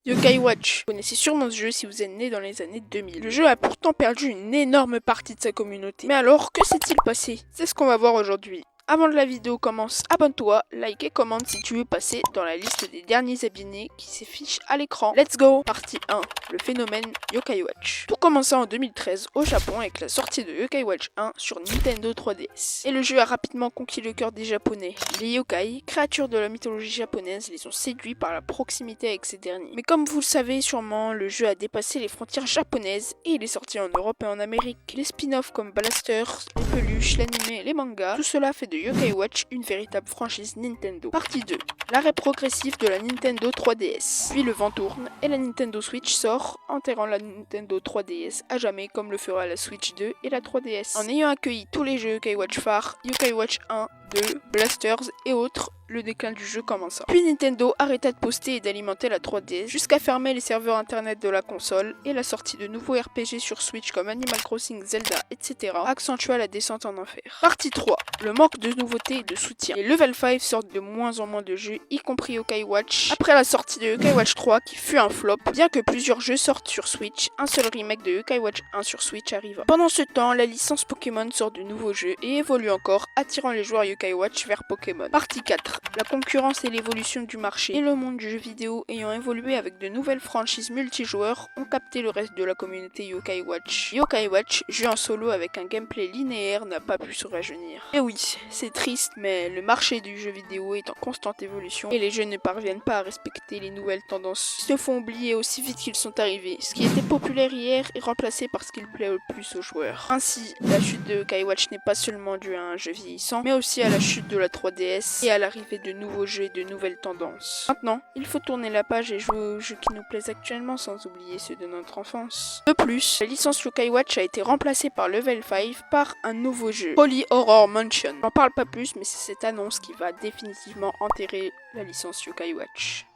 Yokai Watch. Vous connaissez sûrement ce jeu si vous êtes né dans les années 2000. Le jeu a pourtant perdu une énorme partie de sa communauté. Mais alors, que s'est-il passé? C'est ce qu'on va voir aujourd'hui. Avant que la vidéo commence, abonne-toi, like et commente si tu veux passer dans la liste des derniers abonnés qui s'affiche à l'écran. Let's go! Partie 1. Le phénomène Yokai Watch. Tout commença en 2013 au Japon avec la sortie de Yokai Watch 1 sur Nintendo 3DS. Et le jeu a rapidement conquis le cœur des Japonais. Les yokai, créatures de la mythologie japonaise, les ont séduits par la proximité avec ces derniers. Mais comme vous le savez sûrement, le jeu a dépassé les frontières japonaises et il est sorti en Europe et en Amérique. Les spin-offs comme Blasters, les peluches, l'anime et les mangas, tout cela fait de Yokai Watch une véritable franchise Nintendo. Partie 2. L'arrêt progressif de la Nintendo 3DS. Puis le vent tourne et la Nintendo Switch sort, enterrant la Nintendo 3DS à jamais comme le fera la Switch 2 et la 3DS. En ayant accueilli tous les jeux Yokai Watch phares, Yokai Watch 1, 2, Blasters et autres, le déclin du jeu commença. Puis Nintendo arrêta de poster et d'alimenter la 3DS jusqu'à fermer les serveurs internet de la console et la sortie de nouveaux RPG sur Switch comme Animal Crossing, Zelda, etc. accentua la descente en enfer. Partie 3. Le manque de nouveautés et de soutien. Les Level 5 sortent de moins en moins de jeux, y compris Yokai Watch. Après la sortie de Yokai Watch 3 qui fut un flop, bien que plusieurs jeux sortent sur Switch, un seul remake de Yokai Watch 1 sur Switch arriva. Pendant ce temps, la licence Pokémon sort de nouveaux jeux et évolue encore, attirant les joueurs Yokai Watch vers Pokémon. Partie 4. La concurrence et l'évolution du marché et le monde du jeu vidéo ayant évolué avec de nouvelles franchises multijoueurs ont capté le reste de la communauté Yokai Watch. Yokai Watch, jeu en solo avec un gameplay linéaire, n'a pas pu se rajeunir. Et oui, c'est triste, mais le marché du jeu vidéo est en constante évolution et les jeux ne parviennent pas à respecter les nouvelles tendances. Ils se font oublier aussi vite qu'ils sont arrivés. Ce qui était populaire hier est remplacé par ce qu'il plaît le plus aux joueurs. Ainsi, la chute de Yokai Watch n'est pas seulement due à un jeu vieillissant, mais aussi à la chute de la 3DS et à l'arrivée de nouveaux jeux et de nouvelles tendances. Maintenant, il faut tourner la page et jouer aux jeux qui nous plaisent actuellement sans oublier ceux de notre enfance. De plus, la licence Yokai Watch a été remplacée par Level 5 par un nouveau jeu, Holy Horror Mansion. J'en parle pas plus, mais c'est cette annonce qui va définitivement enterrer la licence Yokai Watch.